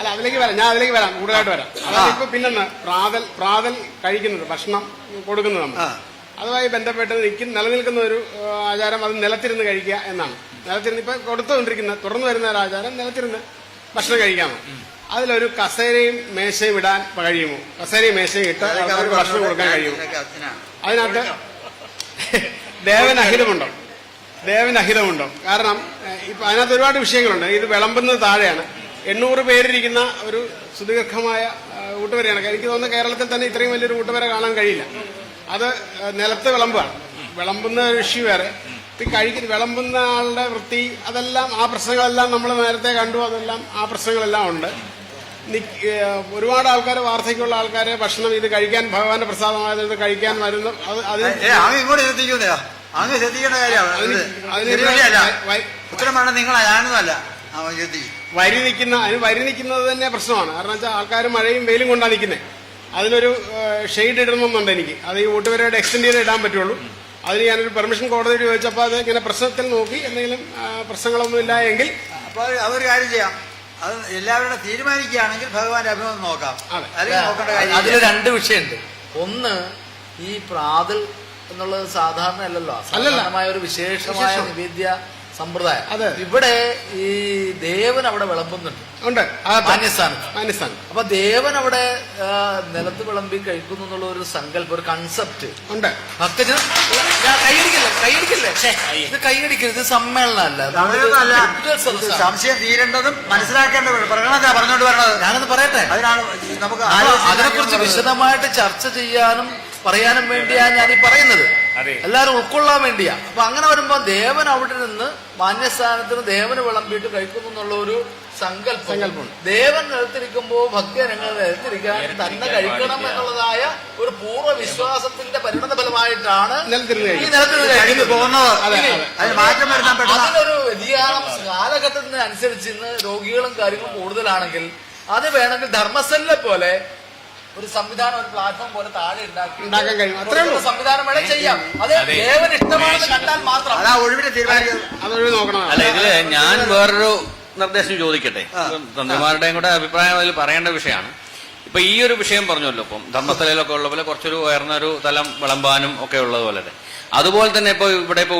അല്ല, ഞാൻ അതിലേക്ക് വരാം, കൂടുതലായിട്ട് വരാം. അതായത് ഇപ്പൊ പിന്നെ പ്രാതൽ കഴിക്കുന്നത്, ഭക്ഷണം കൊടുക്കുന്നത് നമ്മൾ, അതുമായി ബന്ധപ്പെട്ട് നിലനിൽക്കുന്ന ഒരു ആചാരം അത് നിലത്തിരുന്ന് കഴിക്കുക എന്നാണ്. നിലത്തിരുന്ന് ഇപ്പൊ തുടർന്നു വരുന്ന ഒരു ആചാരം നിലത്തിരുന്ന് ഭക്ഷണം കഴിക്കാമോ? അതിലൊരു കസേരയും മേശയും ഇടാൻ കഴിയുമോ? കസേരയും മേശയും ഇട്ട് അവർക്ക് ഭക്ഷണം കൊടുക്കാൻ കഴിയുമോ? അതിനകത്ത് ദേവനഹിതമുണ്ടോ? കാരണം ഇപ്പൊ അതിനകത്ത് ഒരുപാട് വിഷയങ്ങളുണ്ട്. ഇത് വിളമ്പുന്നത് താഴെയാണ്. 800 പേരിരിക്കുന്ന ഒരു സുദീർഘമായ ഊട്ടുവരയാണ്. എനിക്ക് തോന്നുന്നു കേരളത്തിൽ തന്നെ ഇത്രയും വലിയൊരു ഊട്ടുവര കാണാൻ കഴിയില്ല. അത് നിലത്ത് വിളമ്പാണ്. വിളമ്പുന്ന ഒരു ഇഷ്യൂ വേറെ, വിളമ്പുന്ന ആളുടെ വൃത്തി, അതെല്ലാം ആ പ്രശ്നങ്ങളെല്ലാം നമ്മൾ നേരത്തെ കണ്ടു. അതെല്ലാം ആ പ്രശ്നങ്ങളെല്ലാം ഉണ്ട്. ഒരുപാട് ആൾക്കാർ, വാർദ്ധക്യമുള്ള ആൾക്കാരെ ഭക്ഷണം ഇത് കഴിക്കാൻ, ഭഗവാന്റെ പ്രസാദമായത് ഇത് കഴിക്കാൻ വരുന്ന വരി നിൽക്കുന്നത് തന്നെ പ്രശ്നമാണ്. കാരണം വെച്ചാൽ ആൾക്കാർ മഴയും വെയിലും കൊണ്ടാണ് നിൽക്കുന്നത്. അതിനൊരു ഷെയ്ഡ് ഇടണമെന്നുണ്ട് എനിക്ക്. അത് ഈ ഊട്ടുവരയുടെ എക്സ്റ്റെൻഡ് ചെയ്ത് ഇടാൻ പറ്റുള്ളൂ. അതിന് ഞാനൊരു പെർമിഷൻ കോടതിയിൽ ചോദിച്ചപ്പോൾ അത് ഇങ്ങനെ പ്രശ്നത്തിൽ നോക്കി എന്തെങ്കിലും പ്രശ്നങ്ങളൊന്നുമില്ല എങ്കിൽ അപ്പോൾ അതൊരു കാര്യം ചെയ്യാം. അത് എല്ലാവരുടെ തീരുമാനിക്കുകയാണെങ്കിൽ ഭഗവാന്റെ അഭിമുഖം നോക്കാം. അതിൽ 2 വിഷയമുണ്ട്. ഒന്ന്, ഈ പ്രാതൽ എന്നുള്ളത് സാധാരണ അല്ലല്ലോ, സാധാരണമായ ഒരു വിശേഷമായ നിവേദ്യ സമ്പ്രദായം. ഇവിടെ ഈ ദേവൻ അവിടെ വിളമ്പുന്നുണ്ട് മാന്യസ്ഥാനത്ത്. അപ്പൊ ദേവൻ അവിടെ നിലത്ത് വിളമ്പി കഴിക്കുന്നു എന്നുള്ള ഒരു സങ്കല്പം, ഒരു കൺസെപ്റ്റ് ഉണ്ട്. ഭക്തജനം കൈയടിക്കല്ലേ, ഇത് കൈയടിക്കരുത്, സമ്മേളനമല്ല, സംശയം തീരേണ്ടതും മനസ്സിലാക്കേണ്ടതും പറഞ്ഞോണ്ട് വരണത്. ഞാനത് പറയട്ടെ. അതിനാണ് നമുക്ക് അതിനെക്കുറിച്ച് വിശദമായിട്ട് ചർച്ച ചെയ്യാനും പറയാനും വേണ്ടിയാണ് ഞാൻ ഈ പറയുന്നത്. എല്ലാവരും ഉൾക്കൊള്ളാൻ വേണ്ടിയാ. അപ്പൊ അങ്ങനെ വരുമ്പോ ദേവൻ അവിടെ നിന്ന് മാന്യസ്ഥാനത്തിന് ദേവന് വിളമ്പിയിട്ട് കഴിക്കുന്നു എന്നുള്ള ഒരു സങ്കല്പം. ദേവൻ നിലത്തിരിക്കുമ്പോ ഭക്തജനങ്ങൾ നിലത്തിരിക്കാൻ തന്നെ കഴിക്കണം എന്നുള്ളതായ ഒരു പൂർവ്വ വിശ്വാസത്തിന്റെ പരിണത ഫലമായിട്ടാണ് ഈ നിലത്തിരുന്ന് പോകുന്നത്. അതിനൊരു വ്യതിയാനം കാലഘട്ടത്തിന് അനുസരിച്ച് ഇന്ന് രോഗികളും കാര്യങ്ങളും കൂടുതലാണെങ്കിൽ അത് വേണമെങ്കിൽ ധർമ്മസെല്ലെ പോലെ ഒരു സംവിധാനം, ഒരു പ്ലാറ്റ്ഫോം പോലെ താഴെ ഉണ്ടാക്കാൻ കഴിയും. അത്രയും സംവിധാനം വേണേ ചെയ്യാം. അത് ദേവന് ഇഷ്ടമാണെന്ന് കണ്ടാൽ മാത്രം അല്ല. ഇതില് ഞാൻ വേറൊരു നിർദ്ദേശം ചോദിക്കട്ടെ. തന്ത്രിമാരുടെയും കൂടെ അഭിപ്രായം അതിൽ പറയേണ്ട വിഷയമാണ്. ഇപ്പൊ ഈ ഒരു വിഷയം പറഞ്ഞല്ലോ, ഇപ്പം ധർമ്മസ്ഥലയിലൊക്കെ ഉള്ള പോലെ കുറച്ചൊരു ഉയർന്നൊരു തലം വിളമ്പാനും ഒക്കെ ഉള്ളതുപോലെ അതുപോലെ തന്നെ ഇപ്പൊ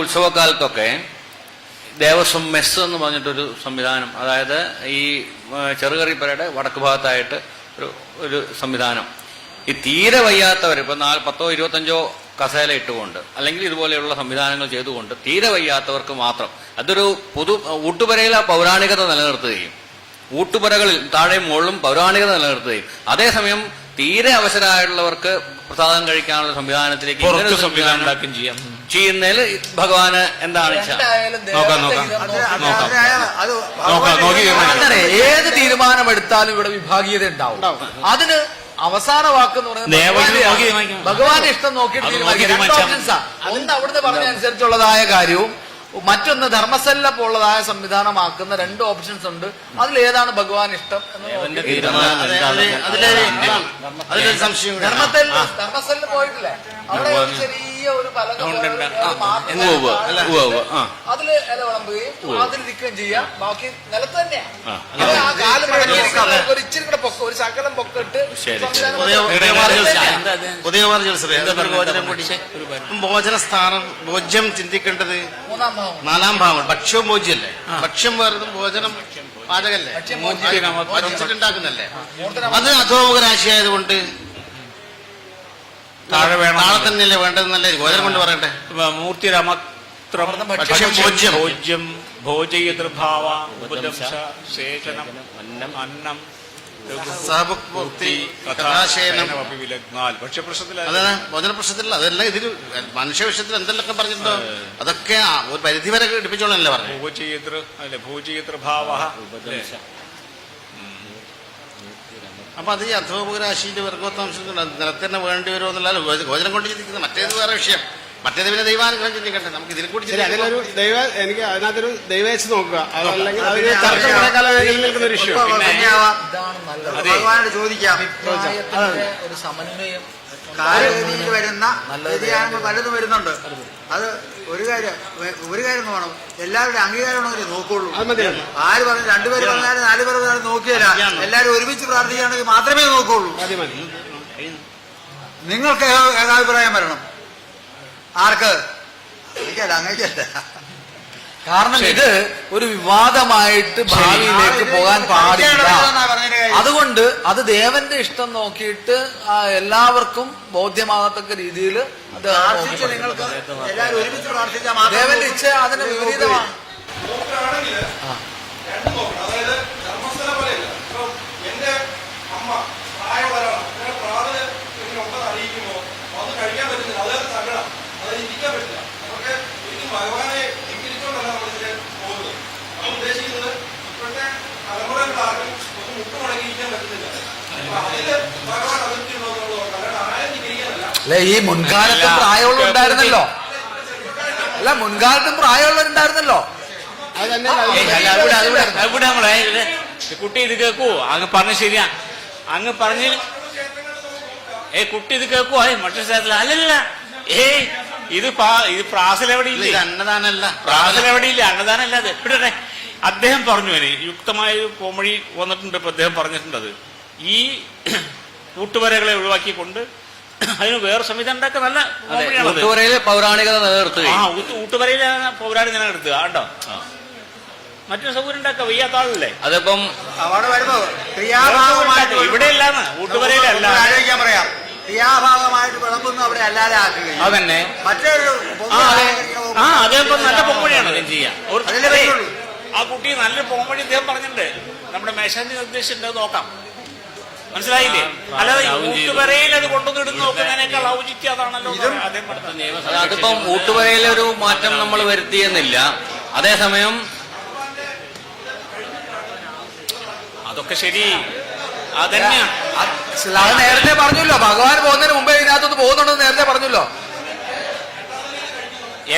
ഉത്സവകാലത്തൊക്കെ ദേവസ്വം മെസ്സ് എന്ന് പറഞ്ഞിട്ടൊരു സംവിധാനം, അതായത് ഈ ചെറുകറിപ്പരയുടെ വടക്ക് ഭാഗത്തായിട്ട് ഒരു സംവിധാനം, ഈ തീരെ വയ്യാത്തവർ ഇപ്പൊ 10-25 കസേല ഇട്ടുകൊണ്ട് അല്ലെങ്കിൽ ഇതുപോലെയുള്ള സംവിധാനങ്ങൾ ചെയ്തുകൊണ്ട് തീരെ വയ്യാത്തവർക്ക് മാത്രം, അതൊരു ഊട്ടുപുരയിൽ ആ പൗരാണികത നിലനിർത്തുകയും ഊട്ടുപുരകളിൽ താഴെയും മുകളിലും പൗരാണികത നിലനിർത്തുകയും അതേസമയം തീരെ അവസരമായിട്ടുള്ളവർക്ക് പ്രസാദം കഴിക്കാനുള്ള സംവിധാനത്തിലേക്ക് ചെയ്യുന്നതിൽ ഭഗവാന് എന്താണ് ഏത് തീരുമാനമെടുത്താലും ഇവിടെ വിഭാഗീയത ഉണ്ടാവും. അതിന് അവസാന വാക്ക് എന്ന് പറയുന്നത് ഭഗവാന്റെ ഇഷ്ടം നോക്കിയിട്ട് ഒന്ന് അവിടുന്ന് പറഞ്ഞ അനുസരിച്ചുള്ളതായ കാര്യവും മറ്റൊന്ന് ധർമ്മസല്ല പോലുള്ളതായ സംവിധാനമാക്കുന്ന 2 ഓപ്ഷൻസ് ഉണ്ട്. അതിലേതാണ് ഭഗവാൻ ഇഷ്ടം എന്ന് ധർമ്മസല്ല പോയിട്ടില്ലേ, അവിടെ ചെറിയ ഒരു അതില് ഇല വിളമ്പുകയും അതിലിരിക്കുകയും ചെയ്യാം. ബാക്കി നിലത്ത് തന്നെയാണ്. ഒരു ഇച്ചിരി കൂടെ പൊക്കം, ഒരു ശകലം പൊക്കിട്ട് ഭോജനസ്ഥാനം ഭോജ്യം ചിന്തിക്കേണ്ടത് 4-ാം ഭാവം. ഭക്ഷ്യവും ഭോജ്യല്ലേ? ഭക്ഷ്യം വേറതും ഭോജനം പാചകല്ലേ, ഉണ്ടാക്കുന്നല്ലേ? അത് അധോമുഖ രാശിയായതുകൊണ്ട് താഴെ തന്നെയല്ലേ വേണ്ടതെന്നല്ലേ ഗോചരം കൊണ്ട് പറയട്ടെ. ഭോജ്യം ഭോജയതൃഭാവ ഉപദംശ ശേഷനം അന്നം ഭോജന പ്രശ്നത്തിലല്ല. അതെല്ലാം ഇതിൽ മനുഷ്യ വിഷയത്തിൽ എന്തെല്ലാം പറഞ്ഞിട്ടുണ്ടോ അതൊക്കെ ഒരു പരിധി വരെ എടുപ്പിച്ചോളല്ലേ പറഞ്ഞു. അപ്പൊ അത് ഈ അധോമുഖ രാശിന്റെ വർഗോത്താംശം നിലത്ത് തന്നെ വേണ്ടി വരുമോ എന്നല്ല ഗോചരം കൊണ്ട് ചിന്തിക്കുന്നത്. മറ്റേത് വേറെ വിഷയം. മറ്റേത് പിന്നെ ദൈവാനുഗ്രഹം ചിന്തിക്കട്ടെ, നമുക്ക് ഇതിനെ കൂടി ശരി, അതിലൊരു എനിക്ക് അതിനകത്തൊരു ദൈവേച്ച് നോക്കുക, അതല്ലെങ്കിൽ അതിന് ചർച്ച കുറെ കാലം നിൽക്കുന്ന ഒരു ഇഷ്യൂ. ഭഗവാനോട് ചോദിക്കാം. അഭിപ്രായത്തിന്റെ ഒരു സമന്വയം കാലഗതിയിൽ വരുന്ന വ്യതിയാനങ്ങൾ പലതും വരുന്നുണ്ട്. അത് ഒരു കാര്യം വേണം, എല്ലാവരുടെ അംഗീകാരം നോക്കുള്ളൂ. അത് മതിയല്ലോ. ആര് പറഞ്ഞു 2 പേര് പറഞ്ഞാലും 4 പേര് പറഞ്ഞാലും നോക്കിയല്ല, എല്ലാവരും ഒരുമിച്ച് പ്രാർത്ഥിക്കുകയാണെങ്കിൽ മാത്രമേ നോക്കുള്ളൂ. മതി മതി. നിങ്ങൾക്ക് ഏകാഭിപ്രായം വരണം. ആർക്ക്? എനിക്കല്ല, അങ്ങനെയല്ല. കാരണം ഇത് ഒരു വിവാദമായിട്ട് ഭാവിയിലേക്ക് പോകാൻ പാടില്ല. അതുകൊണ്ട് അത് ദേവന്റെ ഇഷ്ടം നോക്കിയിട്ട് എല്ലാവർക്കും ബോധ്യമാകത്തക്ക രീതിയിൽ അത് നിങ്ങൾക്ക് എല്ലാവരും ഒരുമിച്ച് പ്രാർത്ഥിച്ചാൽ ദേവന്റെ ഇച്ഛ അതിന് വിപരീതമാണ്. അതായത് ധർമ്മസ്ഥല പോലെയല്ല. എന്റെ അമ്മ പ്രായമുള്ളവരാണ്, പ്രാർത്ഥന അറിയിക്കുമ്പോ അത് കഴിക്കാൻ പറ്റുന്നില്ല, അതായത് സങ്കടം, അത് ഇരിക്കാൻ പറ്റില്ല. നമുക്ക് ഒരിക്കലും ഭഗവാനെ ധിക്കരിച്ചുകൊണ്ടല്ല നമ്മൾ ഇതിൽ പോകുന്നത്. നമ്മൾ ഉദ്ദേശിക്കുന്നത് ഇപ്പോഴത്തെ തലമുറകളാർക്കും ഒന്ന് മുട്ടുമടങ്ങിയിരിക്കാൻ പറ്റുന്നില്ല. അതില് ഭഗവാൻ അതിർത്തിയുള്ളതെന്നുള്ളത് അല്ലാണ്ട് ആരും ധിക്കരിക്കാനല്ല. അല്ലെ, ഈ മുൻകാലത്തും പ്രായമുള്ളവരുണ്ടായിരുന്നല്ലോ. അല്ല, മുൻകാലത്തും പ്രായമുള്ളവരുണ്ടായിരുന്നല്ലോ. അത് തന്നെ അവിടെ നമ്മളെ കുട്ടി ഇത് കേൾക്കുവോ? അങ്ങ് പറഞ്ഞ ശരിയാ, അങ്ങ് പറഞ്ഞ് കുട്ടി ഇത് കേൾക്കുവോ? മറ്റൊരു സ്ഥലത്തില്ല. അല്ലല്ല, ഇത് പ്രാസലെവിടെയില്ല, അന്നദാനല്ല, പ്രാസലെവിടെയില്ല, അന്നദാനല്ല. അത് എപ്പോഴേ അദ്ദേഹം പറഞ്ഞു, യുക്തമായ ഒരു പോംവഴി വന്നിട്ടുണ്ട്. ഇപ്പൊ അദ്ദേഹം പറഞ്ഞിട്ടുണ്ടത് ഈ കൂട്ടുവരകളെ ഒഴിവാക്കിക്കൊണ്ട് അതിന് വേറെ സംവിധാനം ഉണ്ടാക്കുക. നല്ല ഊട്ടുവരയിലെ പൗരാണികത നിലനിർത്തുക. ഊട്ടുവരയിലെ പൗരാണിക നിലനിർത്തുക കേട്ടോ. മറ്റൊരു സൗകര്യം ഉണ്ടാക്കുക, വയ്യാത്ത ആളല്ലേ. അതിപ്പം അവിടെ വരുമ്പോ ക്രിയാഭാഗമായിട്ട് ഇവിടെ അല്ലാന്ന്, ഊട്ടുവരയിലല്ല. ആലോചിക്കാൻ പറയാം. ക്രിയാഭാഗമായിട്ട് വിളമ്പുന്നു അവിടെ അല്ലാതെ ആക്കുകയും അതന്നെ മറ്റൊരു അതേപോലെ നല്ല പൊമ്പഴിയാണ് അദ്ദേഹം ചെയ്യാം. അതിലേ പറ്റുള്ളൂ. ആ കുട്ടി നല്ലൊരു പൊമ്പഴി അദ്ദേഹം പറഞ്ഞിട്ടുണ്ട്. നമ്മുടെ മേശാന്തി നിർദ്ദേശിച്ചിട്ടുണ്ട്, നോക്കാം. മനസ്സിലായില്ലേ? അല്ലാതെ ഊട്ടുവരയിൽ അത് കൊണ്ടുവന്നിടുന്ന നോക്കുന്നതിനേക്കാൾ ഔചിത്യം അതാണല്ലോ അദ്ദേഹം പറഞ്ഞത്. അതിപ്പം ഊട്ടുവരയിലൊരു മാറ്റം നമ്മൾ വരുത്തിയെന്നില്ല. അതേസമയം അതൊക്കെ ശരി, അതന്നെയാണ്. അത് നേരത്തെ പറഞ്ഞല്ലോ, ഭഗവാൻ പോകുന്നതിന് മുമ്പേ ഇതിനകത്തൊന്ന് പോകുന്നുണ്ടെന്ന് നേരത്തെ പറഞ്ഞല്ലോ.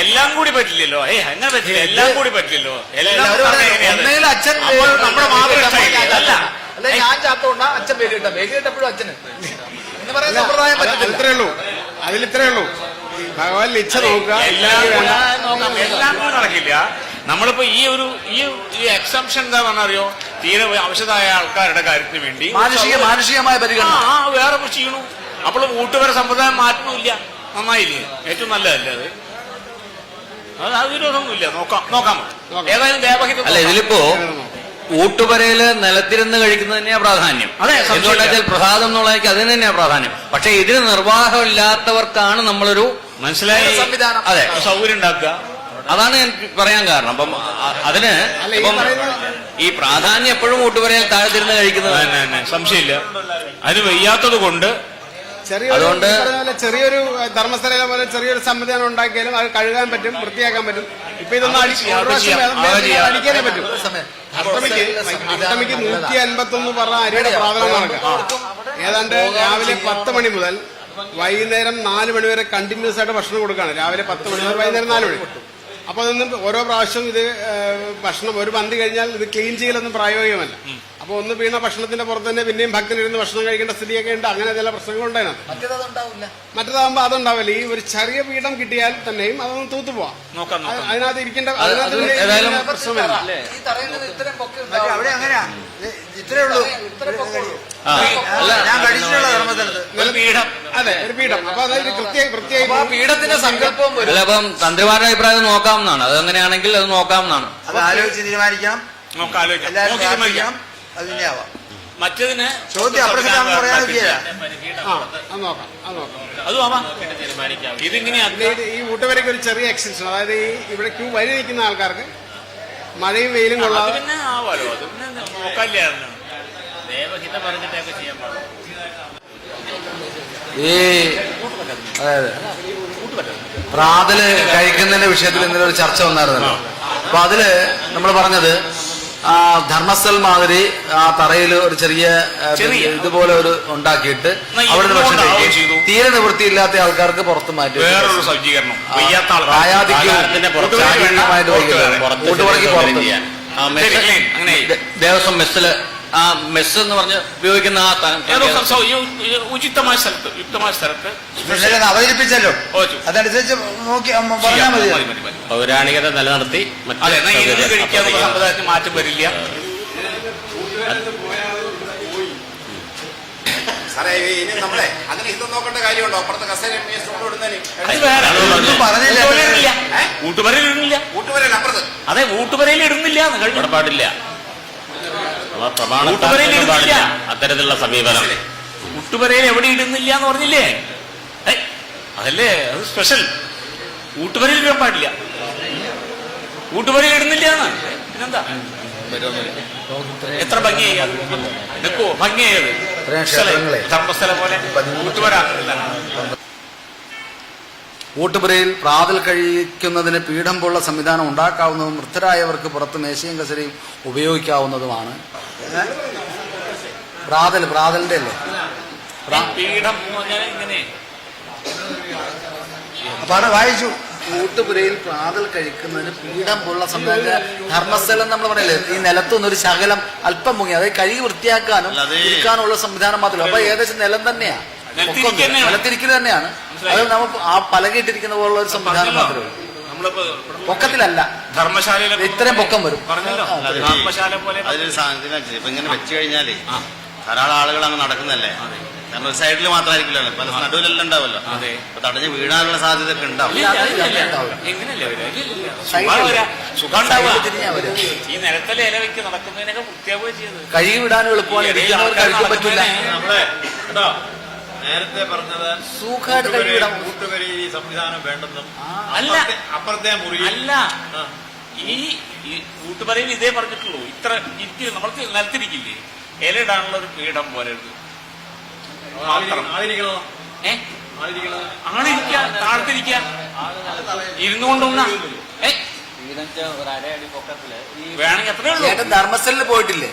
എല്ലാം കൂടി പറ്റില്ലല്ലോ. അങ്ങനെ പറ്റില്ല, എല്ലാം കൂടി പറ്റില്ലല്ലോ. ഒന്നേലും അച്ഛൻ നമ്മുടെ മാതൃകല്ല. അല്ലെ, ഞാൻ ചാത്തോണ്ടാ അച്ഛൻ പേര് കിട്ടാം, പേര് കിട്ടപ്പോഴും അച്ഛന് എന്ന് പറയുന്ന സമ്പ്രദായം പറ്റില്ല. ഇത്രേ ഉള്ളൂ, അതിലിത്രേ ഉള്ളൂ. ഭഗവാൻ ഇച്ഛ നോക്കുക. എല്ലാം കൂടി നടക്കില്ല. നമ്മളിപ്പോ ഈ എക്സംഷൻ എന്താ പറഞ്ഞറിയോ? തീരെ അവശതായ ആൾക്കാരുടെ കാര്യത്തിന് വേണ്ടി മാനുഷികമായ പരിഗണന വേറെ ചെയ്യണു. അപ്പോൾ ഊട്ടുവര സമ്പ്രദായം മാറ്റണമില്ല, നന്നായില്ലേ? ഏറ്റവും നല്ലതല്ലേ അത്? അത് വിരോധമൊന്നുമില്ല, നോക്കാം. ഏതായാലും ദേവഹിത അല്ല, ഇതിലിപ്പോ ഊട്ടുപരയില് നിലത്തിരുന്ന് കഴിക്കുന്നത് തന്നെയാ പ്രാധാന്യം. എന്തുകൊണ്ടാച്ചാൽ പ്രസാദം എന്നുള്ളതൊക്കെ അതിന് തന്നെയാ പ്രാധാന്യം. പക്ഷെ ഇതിന് നിർവാഹമില്ലാത്തവർക്കാണ് നമ്മളൊരു മനസ്സിലായ സംവിധാനം, അതെ, സൗകര്യം ഉണ്ടാക്കുക. അതാണ് ഞാൻ പറയാൻ കാരണം. അപ്പം അതിന് ഇപ്പം ഈ പ്രാധാന്യം എപ്പോഴും ഊട്ടുപരയിൽ താഴ്ത്തിരുന്ന് കഴിക്കുന്നത് സംശയമില്ല. അതിന് വയ്യാത്തത് കൊണ്ട് അതുകൊണ്ട് ചെറിയൊരു ധർമ്മസ്ഥല പോലെ ചെറിയൊരു സംവിധാനം ഉണ്ടാക്കിയാലും അത് കഴുകാൻ പറ്റും, വൃത്തിയാക്കാൻ പറ്റും. ഇപ്പൊ ഇതൊന്നും അടിക്കാനേ പറ്റും. അഷ്ടമിക്ക് 151 പറഞ്ഞ അരിയുടെ പ്രാധാന്യം നടക്കുക. ഏതാണ്ട് രാവിലെ 10 മണി മുതൽ വൈകുന്നേരം 4 മണി വരെ കണ്ടിന്യൂസ് ആയിട്ട് ഭക്ഷണം കൊടുക്കുകയാണ്. രാവിലെ 10 മണി മുതൽ വൈകുന്നേരം 4 മണി. അപ്പൊ അതൊന്നും ഓരോ പ്രാവശ്യം ഇത് ഭക്ഷണം ഒരു പന്തി കഴിഞ്ഞാൽ ഇത് ക്ലീൻ ചെയ്യലൊന്നും പ്രായോഗികമല്ല. അപ്പൊ ഒന്ന് വീണ ഭക്ഷണത്തിന്റെ പുറത്ത് തന്നെ പിന്നെയും ഭക്തനിരുന്ന് ഭക്ഷണം കഴിക്കേണ്ട സ്ഥിതിയൊക്കെ ഉണ്ട്. അങ്ങനെ ചില പ്രശ്നങ്ങളുണ്ടായിരുന്നു. മറ്റേതാകുമ്പോ അതുണ്ടാവില്ല. ഈ ഒരു ചെറിയ പീഠം കിട്ടിയാൽ തന്നെയും അതൊന്ന് തൂത്തുപോവാം. അതിനകത്ത് ഇരിക്കേണ്ട പ്രശ്നമില്ല. അവിടെ അങ്ങനെയാ, ഇത്രേ ഉള്ളൂ. ഞാൻ കഴിച്ചിട്ടുള്ള ധർമ്മസ്ഥലത്ത് അതെ, ഒരു പീഠം. അപ്പൊ അതായത് പ്രത്യേക പീഠത്തിന്റെ സങ്കല്പവും വരും. അപ്പം തന്ത്രിമാരുടെ അഭിപ്രായം നോക്കാവുന്നതാണ്. അത് അങ്ങനെയാണെങ്കിൽ അത് നോക്കാവുന്നതാണ്. അത് ആലോചിച്ച് തീരുമാനിക്കണം. എല്ലാവരും പ്രാർത്ഥിക്കണം. അതിന്റെ ആവാം. മറ്റതിന് ചോദ്യം അപ്രസക്തമാണെന്ന് പറയാൻ പറ്റില്ല. ഇതിങ്ങനെയാ. ഈ ഊട്ടുവരയ്ക്ക് ഒരു ചെറിയ എക്സ്റ്റൻഷൻ, അതായത് ഈ ഇവിടെ ക്യൂ വരി നിൽക്കുന്ന ആൾക്കാർക്ക് മഴയും വെയിലും കൊള്ളാതെ പിന്നെ ആവാലോ. അത് പിന്നെ നോക്കാനില്ലായിരുന്നു. ഈ അതായത് പ്രാതല് കഴിക്കുന്നതിന്റെ വിഷയത്തിൽ ഇന്നലെ ഒരു ചർച്ച വന്നായിരുന്നല്ലോ. അപ്പൊ അതില് നമ്മൾ പറഞ്ഞത് ധർമ്മസ്ഥൽ മാതിരി ആ തറയിൽ ഒരു ചെറിയ ഇതുപോലെ ഒരു ഉണ്ടാക്കിയിട്ട് അവിടുന്ന് ഭക്ഷണം കഴിക്കും. തീരെ നിവൃത്തിയില്ലാത്ത ആൾക്കാർക്ക് പുറത്ത് മാറ്റി വേറൊരു സജ്ജീകരണം ദേവസ്വം മെസ്സില് ആ മെസ്സ് എന്ന് പറഞ്ഞ് ഉപയോഗിക്കുന്ന ആ ഉചിതമായ സ്ഥലത്ത് യുക്തമായ സ്ഥലത്ത് അവതരിപ്പിച്ചല്ലോ, അതനുസരിച്ച് നോക്കി പറഞ്ഞാൽ മതി. പൗരാണികത നിലനിർത്തി കഴിക്കാനുള്ള സമ്പ്രദായത്തിന് മാറ്റം വരില്ല. സാറേ ഇനി നമ്മളെ അങ്ങനെ ഇത് നോക്കേണ്ട കാര്യമുണ്ടോ? അപ്പുറത്തെ കസേര ഊട്ടുപരയിൽ ഇടുന്നില്ല. കൂട്ടുവരല്ല അപ്പുറത്ത്. അതെ, ഊട്ടുപരയിൽ ഇടുന്നില്ല കഴിഞ്ഞ പാടില്ല. അത്തരത്തിലുള്ള സമീപനം ഊട്ടുപരയിൽ എവിടെ ഇടുന്നില്ല എന്ന് പറഞ്ഞില്ലേ? അതല്ലേ അത് സ്പെഷ്യൽ. ഊട്ടുപരയിൽ ഇടാൻ പാടില്ല, ഊട്ടുപരയിൽ ഇടുന്നില്ല എന്ന്. പിന്നെന്താ എത്ര ഭംഗിയായി അത് നിൽക്കുവോ? ഭംഗിയായത് ധർമ്മസ്ഥലം പോലെ ഊട്ടുപര. ഊട്ടുപുരയിൽ പ്രാതൽ കഴിക്കുന്നതിന് പീഠം പോലുള്ള സംവിധാനം ഉണ്ടാക്കാവുന്നതും വൃദ്ധരായവർക്ക് പുറത്ത് മേശയും കസരയും ഉപയോഗിക്കാവുന്നതുമാണ്. പ്രാതലിന്റെ അല്ലേ പീഠം എന്ന് പറഞ്ഞാൽ ഇങ്ങനെ വായിച്ചു. ഊട്ടുപുരയിൽ പ്രാതൽ കഴിക്കുന്നതിന് പീഠം പോലുള്ള സംവിധാനം. ധർമ്മസ്ഥലം നമ്മൾ പറയില്ലേ, ഈ നിലത്തുനിന്ന് ഒരു ശകലം അല്പം മുങ്ങി, അതായത് കഴുകി വൃത്തിയാക്കാനും ഇരിക്കാനുള്ള സംവിധാനം മാത്രമല്ല. അപ്പൊ ഏകദേശം നിലം തന്നെയാണ്, നിലത്തിരിക്കൽ തന്നെയാണ്. അത് നമുക്ക് ആ പലകിട്ടിരിക്കുന്ന പോലുള്ള ഒരു സംവിധാനം മാത്രമേ ഉള്ളൂ. പൊക്കത്തിലല്ല, ധർമ്മശാല ഇത്രയും പൊക്കം വരും. പറഞ്ഞല്ലോ, ധർമ്മശാല പോലെ. അതിലൊരു സാധനം ഇപ്പൊ ഇങ്ങനെ വെച്ച് കഴിഞ്ഞാലേ ധാരാളം ആളുകൾ അങ്ങ് നടക്കുന്നല്ലേ. കാരണം ഒരു സൈഡിൽ മാത്രമായിരിക്കില്ല, പല നടുവിലെല്ലാം ഉണ്ടാവല്ലോ. അപ്പൊ തടഞ്ഞ് വീഴാനുള്ള സാധ്യത ഒക്കെ ഉണ്ടാവും. ഈ നിലത്തലെ ഇല വെക്ക് നടക്കുന്നതിനൊക്കെ വൃത്തിയാവുകയും ചെയ്തത് കഴുകി വിടാനും എളുപ്പമാണ്, ഇരിക്കുന്നവർ കഴിക്കാൻ പറ്റില്ല. നേരത്തെ പറഞ്ഞത് സുഖമായിട്ട് കഴുകിവിടാം. കൂട്ടുവരയിൽ ഈ സംവിധാനം വേണ്ടെന്നും അല്ല, അപ്പുറത്തെ മുറി അല്ല, ഈ കൂട്ടുപരയിൽ ഇതേ പറഞ്ഞിട്ടുള്ളൂ. ഇത്ര ഇരിക്കും, നമ്മൾക്ക് നിലത്തിരിക്കില്ലേ, ഇലയിടാനുള്ള ഒരു പീഠം പോലെ ആണിരിക്കാൻ താഴ്ത്തിരിക്കാൻ ഇരുന്നു കൊണ്ടുവന്ന വേണമെങ്കിൽ അത്രേ ഉള്ളൂ. ചേട്ടൻ ധർമ്മസ്ഥലിൽ പോയിട്ടില്ലേ?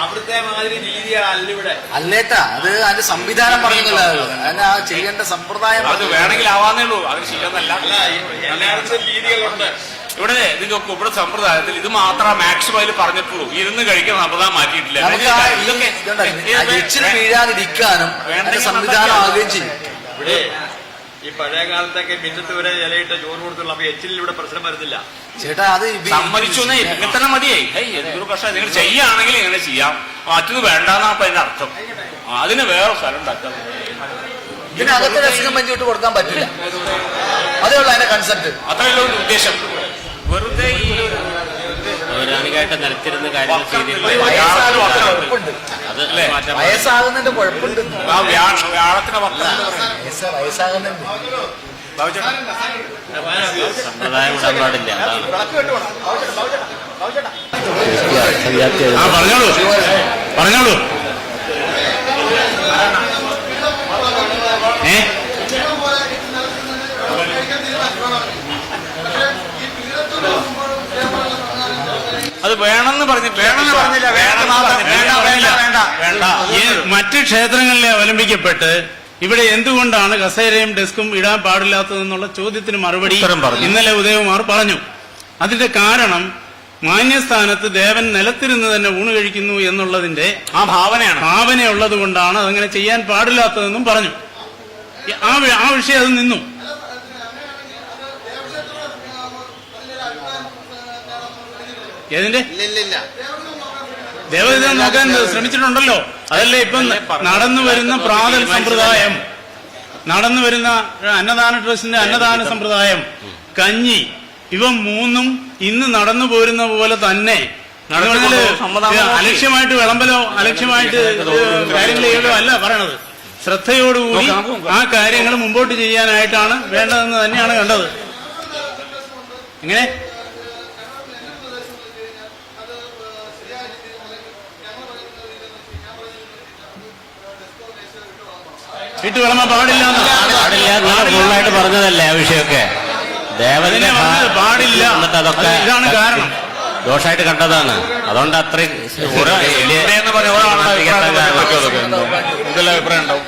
അവിടുത്തെ മാതിരി രീതിയല്ല ഇവിടെ. അല്ലേട്ടാ, അത് അതിന്റെ സംവിധാനം പറയുന്നില്ല, അതിന് ആ ചെയ്യേണ്ട സമ്പ്രദായം അത് വേണമെങ്കിൽ ആവാന്നേ ഉള്ളൂ, അത് ശരിയെന്നല്ല. എല്ലായിടത്തും രീതികളുണ്ട്. ഇവിടെ നിങ്ങൾക്ക് ഇവിടെ സമ്പ്രദായത്തിൽ ഇത് മാത്രം മാക്സിമം അതിൽ പറഞ്ഞിട്ടുള്ളൂ. ഇരുന്ന് കഴിക്കുന്ന സമ്പ്രദായം മാറ്റിയിട്ടില്ല. എച്ചിന് വീഴാതിരിക്കാനും സംവിധാനം ആവുകയും ചെയ്യും. ഇവിടെ ഈ പഴയ കാലത്തൊക്കെ മിന്നത്ത് വരെ ഇലയിട്ട ചോറ് കൊടുത്തുള്ള അപ്പൊ എച്ചിൽ ഇവിടെ പ്രശ്നം വരുന്നില്ല. ചേട്ടാ, അത് സമ്മതിച്ചു ഇങ്ങനെ തന്നെ മതിയായി. എന്തൊരു പ്രശ്നം, നിങ്ങൾ ചെയ്യുകയാണെങ്കിൽ ഇങ്ങനെ ചെയ്യാം, മറ്റത് വേണ്ടെന്നാ അപ്പൊ അതിന്റെ അർത്ഥം. അതിന് വേറെ സ്ഥലം ഉണ്ടാക്കാം. ഇതിനകത്ത് രസം പഞ്ചിട്ട് കൊടുക്കാൻ പറ്റില്ല, അതേ ഉള്ളൂ അതിന്റെ കൺസെപ്റ്റ്. അത്രയല്ല ഒരു ഉദ്ദേശം. വെറുതെ ഈ പൗരാണികമായിട്ട് നിലത്തിരുന്ന് കാര്യങ്ങൾ ചെയ്തിരുന്നു. വയസ്സാകുന്നതിന്റെ കുഴപ്പമുണ്ട്. വ്യാഴത്തിന് വയസ്സാകുന്നുണ്ട്, സമ്പ്രദായം വിടാൻ പാടില്ല. പറഞ്ഞോളൂ പറഞ്ഞോളൂ. അത് വേണമെന്ന് പറഞ്ഞില്ല. മറ്റ് ക്ഷേത്രങ്ങളിലെ അവലംബിക്കപ്പെട്ട് ഇവിടെ എന്തുകൊണ്ടാണ് കസേരയും ഡെസ്കും ഇടാൻ പാടില്ലാത്തതെന്നുള്ള ചോദ്യത്തിന് മറുപടി ഇന്നലെ ഉദയകുമാർ പറഞ്ഞു. അതിന്റെ കാരണം മാന്യസ്ഥാനത്ത് ദേവൻ നിലത്തിരുന്ന് തന്നെ ഊണ് കഴിക്കുന്നു എന്നുള്ളതിന്റെ ആ ഭാവനയുള്ളത് കൊണ്ടാണ് അതങ്ങനെ ചെയ്യാൻ പാടില്ലാത്തതെന്നും പറഞ്ഞു. ആ വിഷയം അത് നിന്നു. ഏതിന്റെ ദേവത നോക്കാൻ ശ്രമിച്ചിട്ടുണ്ടല്ലോ. അതല്ലേ ഇപ്പം നടന്നു വരുന്ന പ്രാതൽ സമ്പ്രദായം, നടന്നു വരുന്ന അന്നദാന ട്രസ്റ്റിന്റെ അന്നദാന സമ്പ്രദായം, കഞ്ഞി, ഇവ മൂന്നും ഇന്ന് നടന്നു പോരുന്ന പോലെ തന്നെ അലക്ഷ്യമായിട്ട് വിളമ്പലോ അലക്ഷ്യമായിട്ട് കാര്യങ്ങൾ ചെയ്യലോ അല്ല പറയണത്. ശ്രദ്ധയോടുകൂടി ആ കാര്യങ്ങൾ മുമ്പോട്ട് ചെയ്യാനായിട്ടാണ് വേണ്ടതെന്ന് തന്നെയാണ് കണ്ടത്. എങ്ങനെ ഇട്ട് വിളമ്പാൻ പാടില്ല ഫുള്ളായിട്ട് പറഞ്ഞതല്ലേ ആ വിഷയമൊക്കെ. ദേവന്റെ പാടില്ല. എന്നിട്ട് അതൊക്കെ ഇതാണ് കാരണം. ദോഷമായിട്ട് കണ്ടതാണ്. അതുകൊണ്ട് അത്രയും എന്ന് പറഞ്ഞ എന്തെല്ലാം അഭിപ്രായം ഉണ്ടാവും?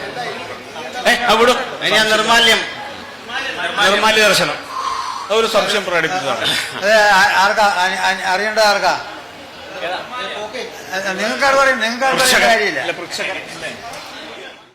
അവിടും ഇനി ആ നിർമാല്യം നിർമാല്യ ദർശനം അതൊരു സംശയം പ്രകടിപ്പിച്ചതാണ്. അത് ആർക്കാ അറിയേണ്ടത് ആർക്കാ? നിങ്ങൾക്കാട് പറയും, നിങ്ങൾക്കാട് പറയേണ്ട കാര്യമില്ല. അല്ല, പൃച്ഛകൻ